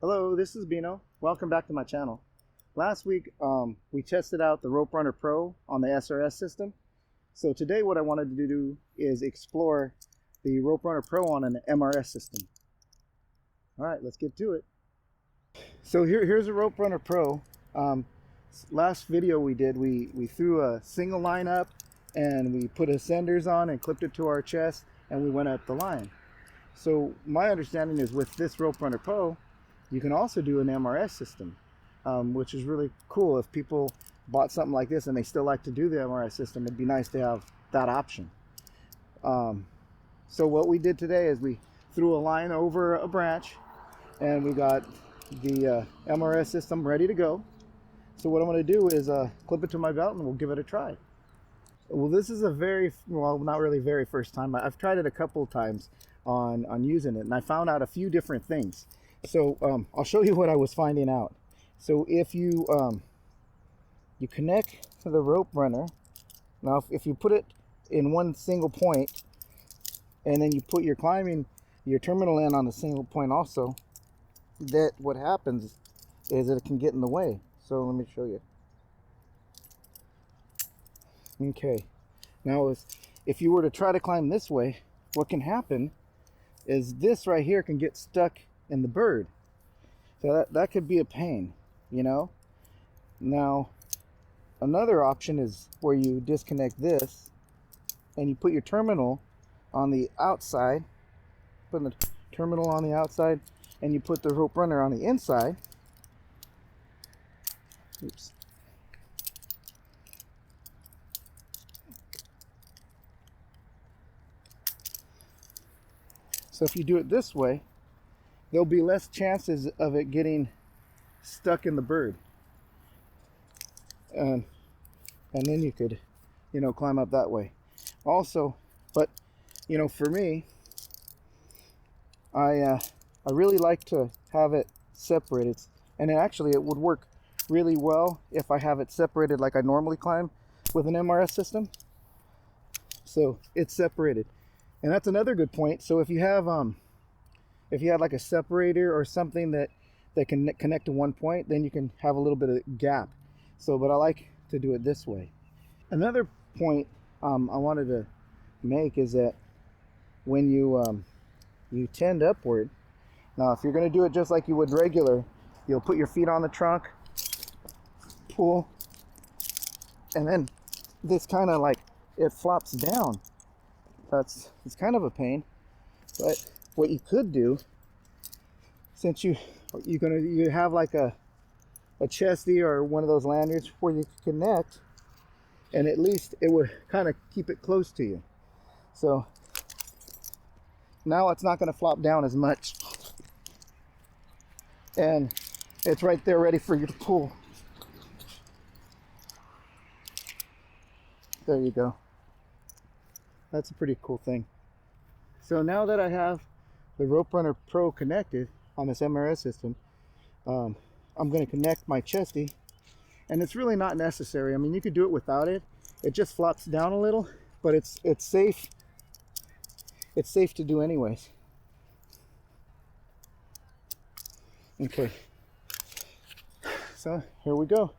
Hello, this is Bino. Welcome back to my channel. Last week we tested out the Rope Runner Pro on the SRS system. So today what I wanted to do is explore the Rope Runner Pro on an MRS system. Alright, let's get to it. So here's a Rope Runner Pro. Last video we did, we threw a single line up and we put ascenders on and clipped it to our chest and we went up the line. So my understanding is with this Rope Runner Pro, you can also do an MRS system, which is really cool. If people bought something like this and they still like to do the MRS system, it'd be nice to have that option. So what we did today is we threw a line over a branch and we got the MRS system ready to go. So what I'm going to do is clip it to my belt and we'll give it a try. Well, this is not really very first time. I've tried it a couple times on using it, and I found out a few different things. So I'll show you what I was finding out. So if you you connect the rope runner, now if you put it in one single point and then you put your terminal in on the single point also, that what happens is that it can get in the way. So let me show you. Okay, now if you were to try to climb this way, what can happen is this right here can get stuck in the bird. So that could be a pain, you know. Now another option is where you disconnect this and you put your terminal on the outside, put the terminal on the outside, and you put the rope runner on the inside. Oops. So if you do it this way, there'll be less chances of it getting stuck in the bird. And then you could, you know, climb up that way. Also, but you know, for me, I really like to have it separated, and it would work really well if I have it separated like I normally climb with an MRS system. So it's separated, and that's another good point. So if you have like a separator or something that can connect to one point, then you can have a little bit of gap. So, but I like to do it this way. Another point I wanted to make is that when you tend upward, now if you're going to do it just like you would regular, you'll put your feet on the trunk, pull, and then this kind of like it flops down. It's kind of a pain, but what you could do, since you have like a chesty or one of those lanyards where you can connect, and at least it would kind of keep it close to you. So now it's not going to flop down as much, and it's right there ready for you to pull. There you go. That's a pretty cool thing. So now that I have the Rope Runner Pro connected on this MRS system, I'm going to connect my chesty, and it's really not necessary. I mean, you could do it without it. It just flops down a little, but it's safe. It's safe to do anyways. Okay. So here we go.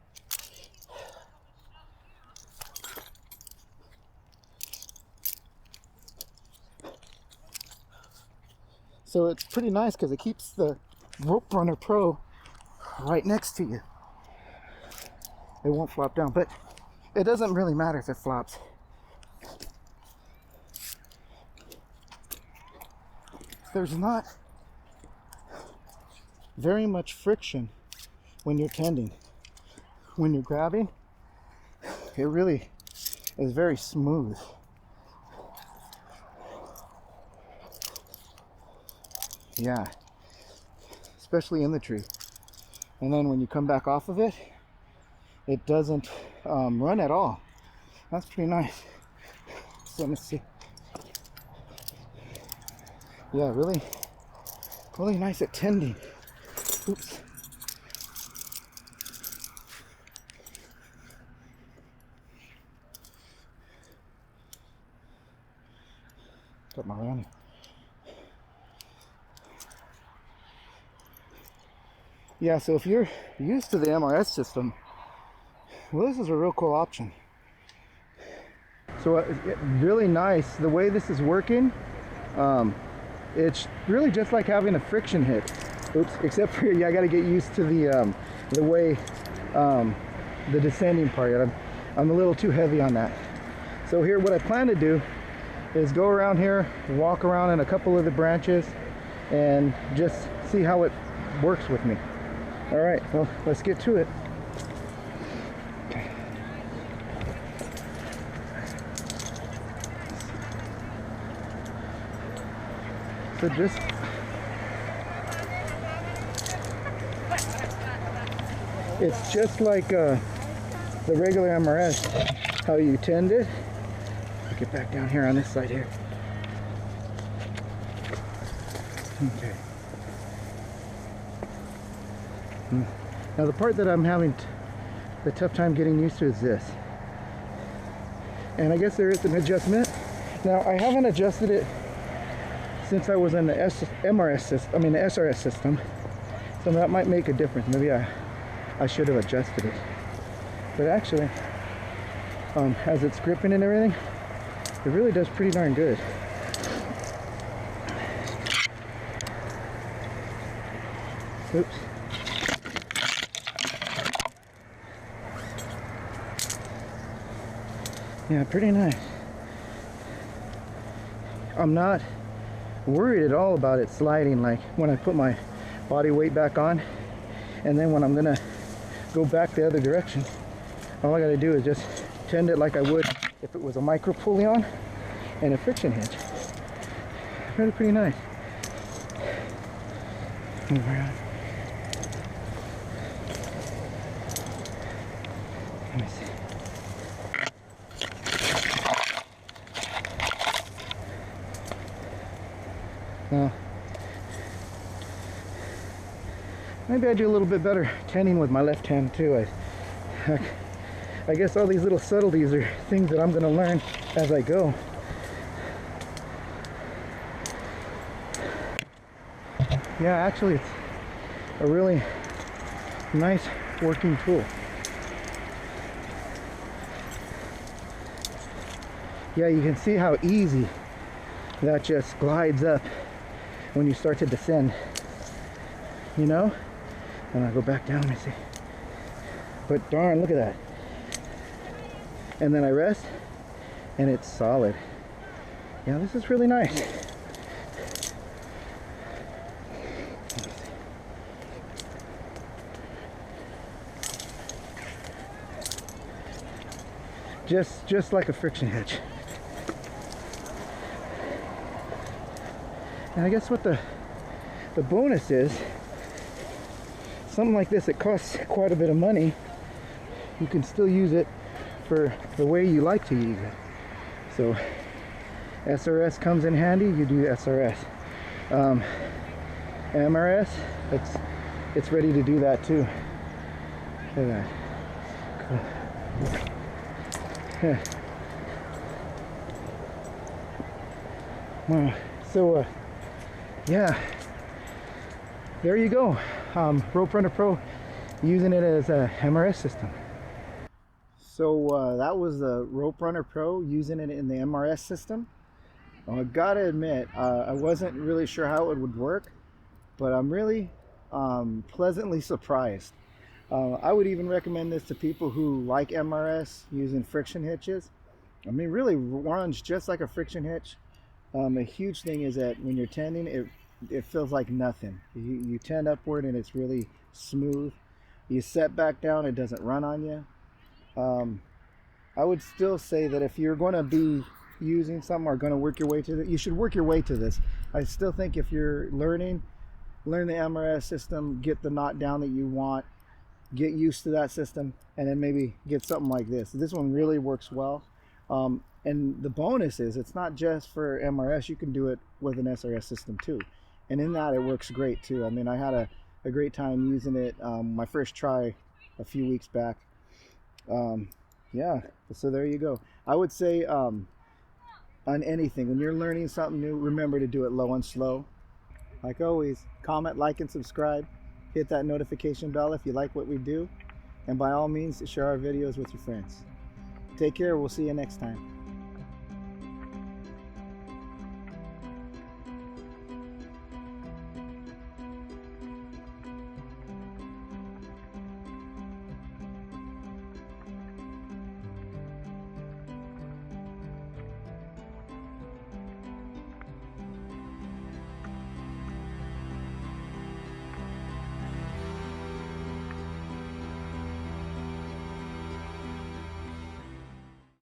So it's pretty nice because it keeps the Rope Runner Pro right next to you. It won't flop down, but it doesn't really matter if it flops. There's not very much friction when you're tending. When you're grabbing, it really is very smooth. Yeah, especially in the tree. And then when you come back off of it, it doesn't run at all. That's pretty nice. So let me see. Yeah, really nice at tending. Oops. Got my running. Yeah, so if you're used to the MRS system, well, this is a real cool option. So really nice the way this is working. It's really just like having a friction hitch. Oops, except for I got to get used to the way the descending part. I'm a little too heavy on that. So here, what I plan to do is go around here, walk around in a couple of the branches, and just see how it works with me. All right, well, let's get to it. So it's just like the regular MRS, how you tend it. I'll get back down here on this side here. Okay. Now the part that I'm having the tough time getting used to is this. And I guess there is an adjustment. Now I haven't adjusted it since I was in the SRS system. So that might make a difference. Maybe I should have adjusted it. But actually, as it's gripping and everything, it really does pretty darn good. Oops. Yeah, pretty nice. I'm not worried at all about it sliding, like when I put my body weight back on, and then when I'm gonna go back the other direction, all I gotta do is just tend it like I would if it was a micro pulley on and a friction hitch. Really pretty nice. Move around. Let me see. Now, maybe I do a little bit better tending with my left hand too. I guess all these little subtleties are things that I'm going to learn as I go. Yeah, actually it's a really nice working tool. Yeah, you can see how easy that just glides up when you start to descend, you know? And I'll go back down and see. But darn, look at that. And then I rest, and it's solid. Yeah, this is really nice. Just like a friction hitch. And I guess what the bonus is, something like this, it costs quite a bit of money. You can still use it for the way you like to use it. So SRS comes in handy, you do SRS. MRS, it's ready to do that too. Look at that. Cool. Yeah. Wow. So yeah, there you go. Rope Runner Pro, using it as a MRS system. So that was the Rope Runner Pro, using it in the MRS system. I gotta admit, I wasn't really sure how it would work, but I'm really pleasantly surprised. I would even recommend this to people who like MRS using friction hitches. I mean, really runs just like a friction hitch. A huge thing is that when you're tending, it feels like nothing. You tend upward and it's really smooth. You set back down, it doesn't run on you. I would still say that if you're going to be using something or going to work your way to it, you should work your way to this. I still think if you're learn the MRS system, get the knot down that you want, get used to that system, and then maybe get something like this. This one really works well. And the bonus is it's not just for MRS, you can do it with an SRS system too. And in that, it works great too. I mean, I had a great time using it my first try a few weeks back. Yeah, so there you go. I would say on anything. When you're learning something new, remember to do it low and slow. Like always, comment, like, and subscribe. Hit that notification bell if you like what we do. And by all means, share our videos with your friends. Take care. We'll see you next time.